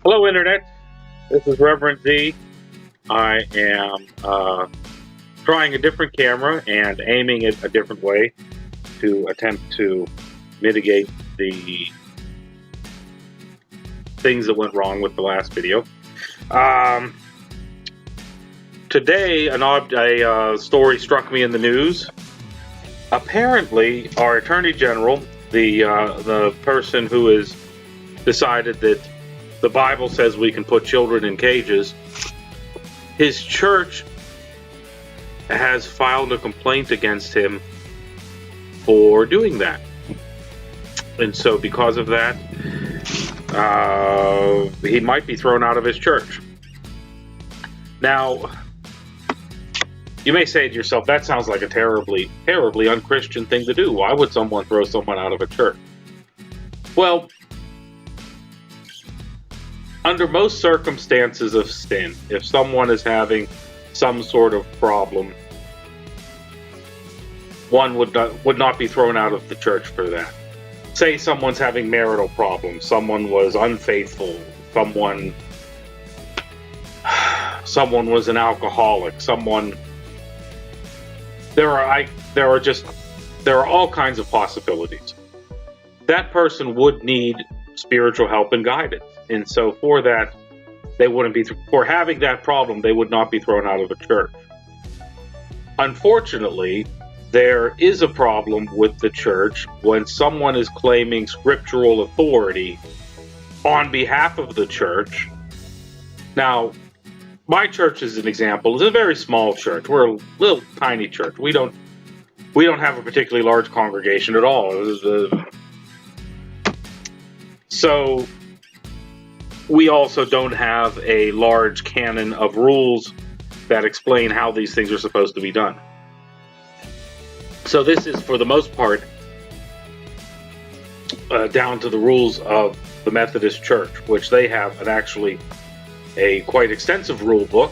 Hello, Internet. This is Reverend Z. I am trying a different camera and aiming it a different way to attempt to mitigate the things that went wrong with the last video. Um, Today, a story struck me in the news. Apparently, our Attorney General, the person who has decided that the Bible says we can put children in cages, his church has filed a complaint against him for doing that. And so because of that, he might be thrown out of his church. Now, you may say to yourself, that sounds like a terribly, terribly unchristian thing to do. Why would someone throw someone out of a church? Well, under most circumstances of sin, if someone is having some sort of problem, one would not be thrown out of the church for that. Say someone's having marital problems, someone was unfaithful, someone was an alcoholic, there are all kinds of possibilities. That person would need spiritual help and guidance. And so for that, for having that problem, they would not be thrown out of the church. Unfortunately, there is a problem with the church when someone is claiming scriptural authority on behalf of the church. Now, my church, as an example, is a very small church. We're a little tiny church. We don't have a particularly large congregation at all. So we also don't have a large canon of rules that explain how these things are supposed to be done. So this is, for the most part, down to the rules of the Methodist Church, which they have actually a quite extensive rule book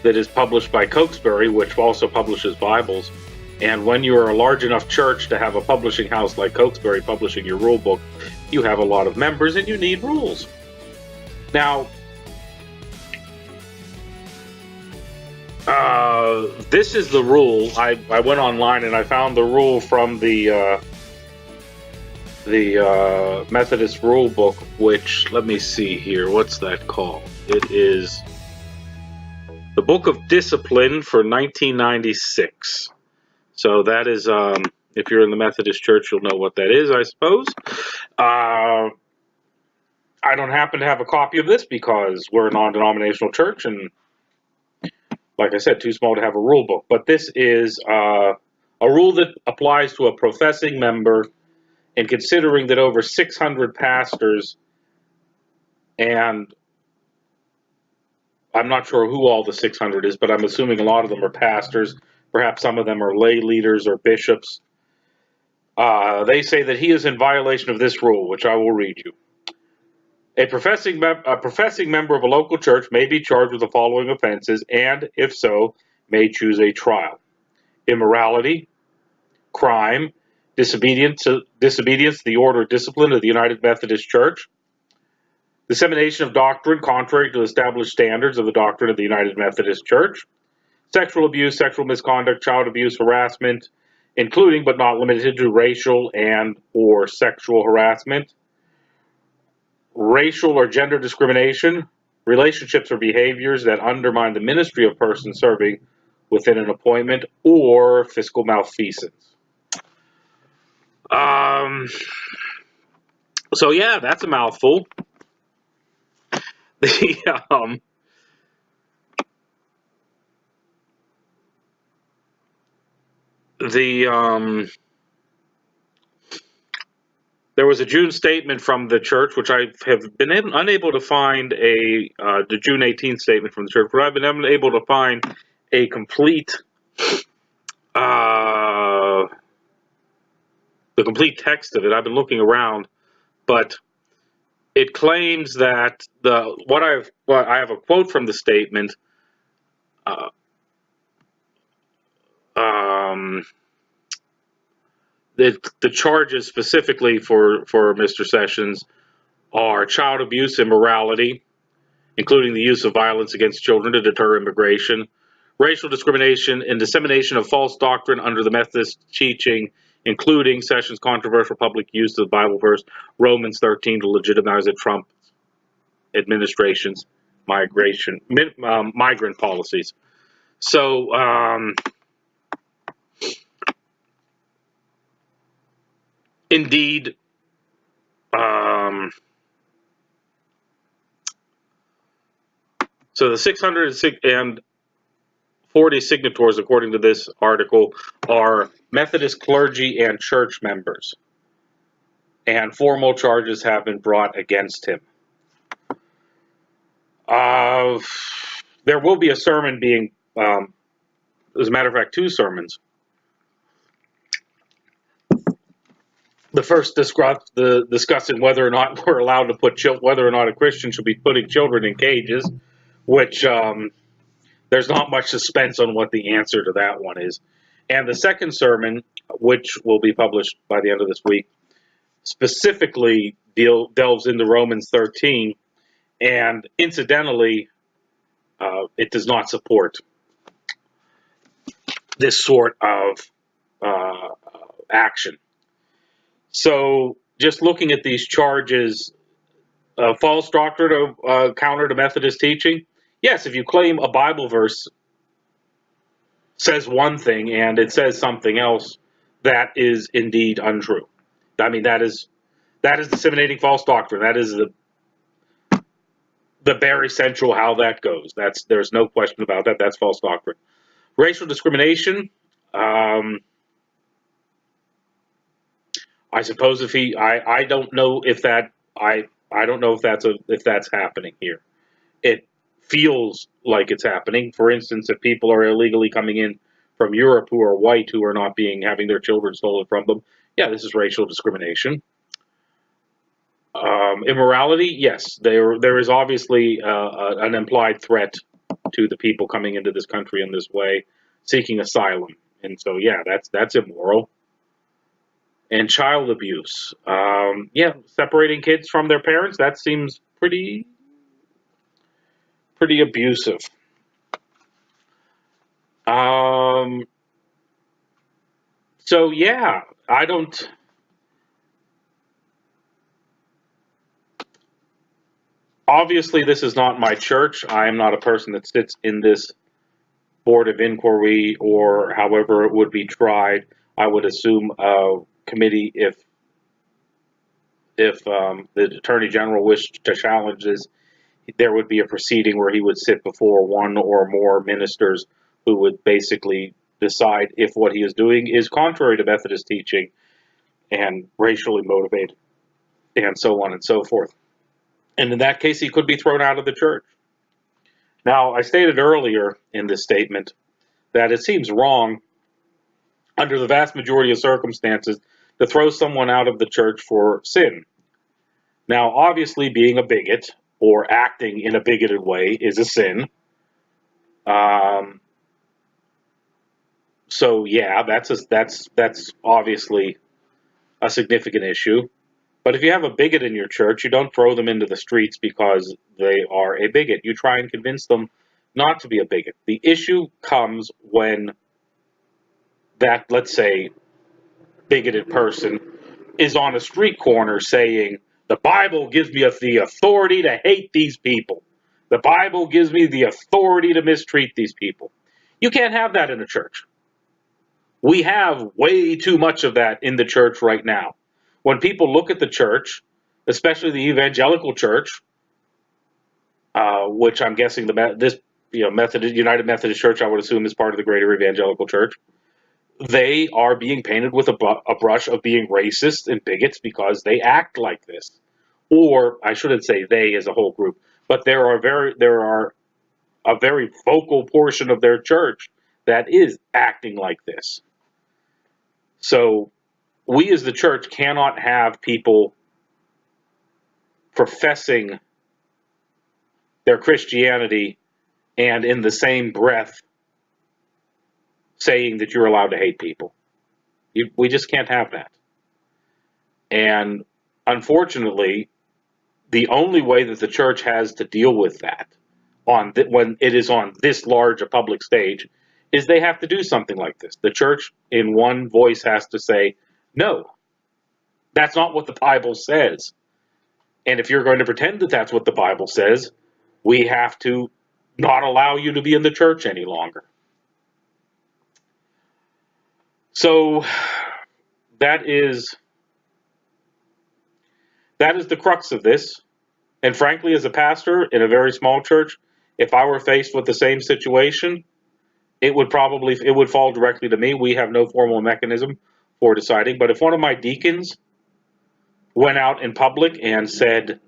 that is published by Cokesbury, which also publishes Bibles. And when you are a large enough church to have a publishing house like Cokesbury publishing your rule book, you have a lot of members and you need rules. Now, this is the rule. I went online and I found the rule from the Methodist rule book, which, let me see here, what's that called? It is the Book of Discipline for 1996. So that is, if you're in the Methodist Church, you'll know what that is, I suppose. I don't happen to have a copy of this because we're a non-denominational church, and like I said, too small to have a rule book. But this is a rule that applies to a professing member, and considering that over 600 pastors, and I'm not sure who all the 600 is, but I'm assuming a lot of them are pastors. Perhaps some of them are lay leaders or bishops. They say that he is in violation of this rule, which I will read you. A professing member of a local church may be charged with the following offenses, and, if so, may choose a trial: immorality, crime, disobedience to the order of discipline of the United Methodist Church, dissemination of doctrine contrary to the established standards of the doctrine of the United Methodist Church, sexual abuse, sexual misconduct, child abuse, harassment, including but not limited to racial and or sexual harassment, racial or gender discrimination, relationships or behaviors that undermine the ministry of persons serving within an appointment, or fiscal malfeasance. So yeah, that's a mouthful. There was a June statement from the church, which I have been unable to find the June 18th statement from the church, but I've been unable to find a complete, the complete text of it. I've been looking around, but it claims that I have a quote from the statement. The charges specifically for Mr. Sessions are child abuse, immorality, including the use of violence against children to deter immigration, racial discrimination, and dissemination of false doctrine under the Methodist teaching, including Sessions' controversial public use of the Bible verse Romans 13 to legitimize the Trump administration's migrant policies. So, indeed, so the 640 signatories, according to this article, are Methodist clergy and church members, and formal charges have been brought against him. There will be a sermon being, as a matter of fact, two sermons. The first discussing whether or not we're allowed to put whether or not a Christian should be putting children in cages, which there's not much suspense on what the answer to that one is. And the second sermon, which will be published by the end of this week, specifically delves into Romans 13, and incidentally, it does not support this sort of action. So, just looking at these charges, false doctrine of counter to Methodist teaching. Yes, if you claim a Bible verse says one thing and it says something else, that is indeed untrue. I mean, that is disseminating false doctrine. That is the very central how that goes. There's no question about that. That's false doctrine. Racial discrimination. I suppose I don't know if that I don't know if that's happening here. It feels like it's happening. For instance, if people are illegally coming in from Europe who are white, who are not having their children stolen from them, yeah, this is racial discrimination. Immorality, yes, there is obviously an implied threat to the people coming into this country in this way, seeking asylum, and so yeah, that's immoral. And child abuse, yeah, separating kids from their parents, that seems pretty abusive. So yeah, I don't. Obviously, this is not my church. I am not a person that sits in this board of inquiry or however it would be tried. I would assume a committee, if the Attorney General wished to challenge this, there would be a proceeding where he would sit before one or more ministers who would basically decide if what he is doing is contrary to Methodist teaching and racially motivated, and so on and so forth. And in that case, he could be thrown out of the church. Now, I stated earlier in this statement that it seems wrong, under the vast majority of circumstances, to throw someone out of the church for sin. Now, obviously, being a bigot or acting in a bigoted way is a sin. So, yeah, that's obviously a significant issue. But if you have a bigot in your church, you don't throw them into the streets because they are a bigot. You try and convince them not to be a bigot. The issue comes when that, let's say, bigoted person is on a street corner saying, the Bible gives me the authority to hate these people. The Bible gives me the authority to mistreat these people. You can't have that in a church. We have way too much of that in the church right now. When people look at the church, especially the evangelical church, which I'm guessing United Methodist Church, I would assume, is part of the greater evangelical church, they are being painted with a brush of being racist and bigots because they act like this. Or I shouldn't say they as a whole group, but there are a very vocal portion of their church that is acting like this. So we as the church cannot have people professing their Christianity and in the same breath saying that you're allowed to hate people. We just can't have that. And unfortunately, the only way that the church has to deal with that when it is on this large a public stage is they have to do something like this. The church in one voice has to say, no, that's not what the Bible says. And if you're going to pretend that that's what the Bible says, we have to not allow you to be in the church any longer. So that is the crux of this. And frankly, as a pastor in a very small church, if I were faced with the same situation, it would fall directly to me. We have no formal mechanism for deciding. But if one of my deacons went out in public and said,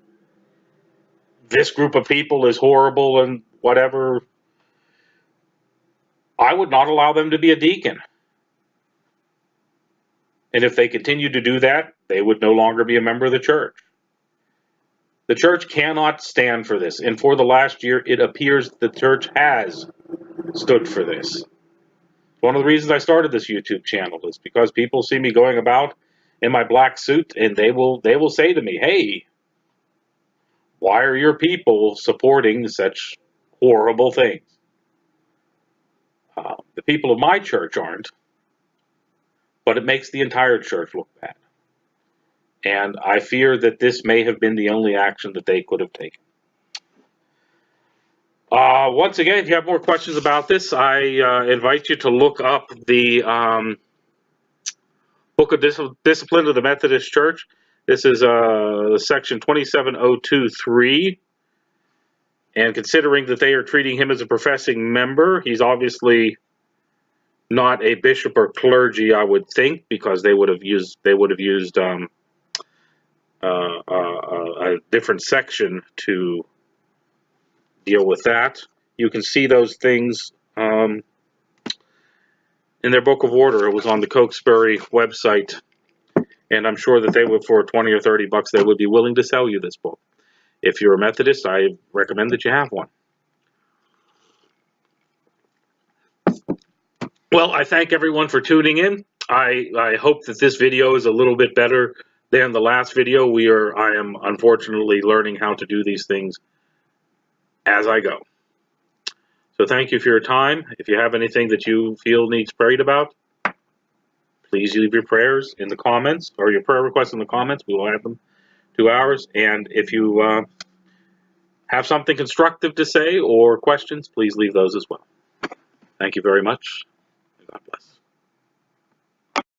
this group of people is horrible and whatever, I would not allow them to be a deacon. And if they continued to do that, they would no longer be a member of the church. The church cannot stand for this. And for the last year, it appears the church has stood for this. One of the reasons I started this YouTube channel is because people see me going about in my black suit, and they will say to me, hey, why are your people supporting such horrible things? The people of my church aren't, but it makes the entire church look bad. And I fear that this may have been the only action that they could have taken. Once again, if you have more questions about this, I invite you to look up the Book of Discipline of the Methodist Church. This is section 27023. And considering that they are treating him as a professing member, he's obviously not a bishop or clergy, I would think, because they would have used a different section to deal with that. You can see those things in their book of order. It was on the Cokesbury website, and I'm sure that they would, for 20 or 30 bucks, they would be willing to sell you this book. If you're a Methodist, I recommend that you have one. Well, I thank everyone for tuning in. I hope that this video is a little bit better than the last video. I am unfortunately learning how to do these things as I go. So thank you for your time. If you have anything that you feel needs prayed about, please leave your prayers in the comments, or your prayer requests in the comments. We will add them to ours. And if you have something constructive to say or questions, please leave those as well. Thank you very much. God bless.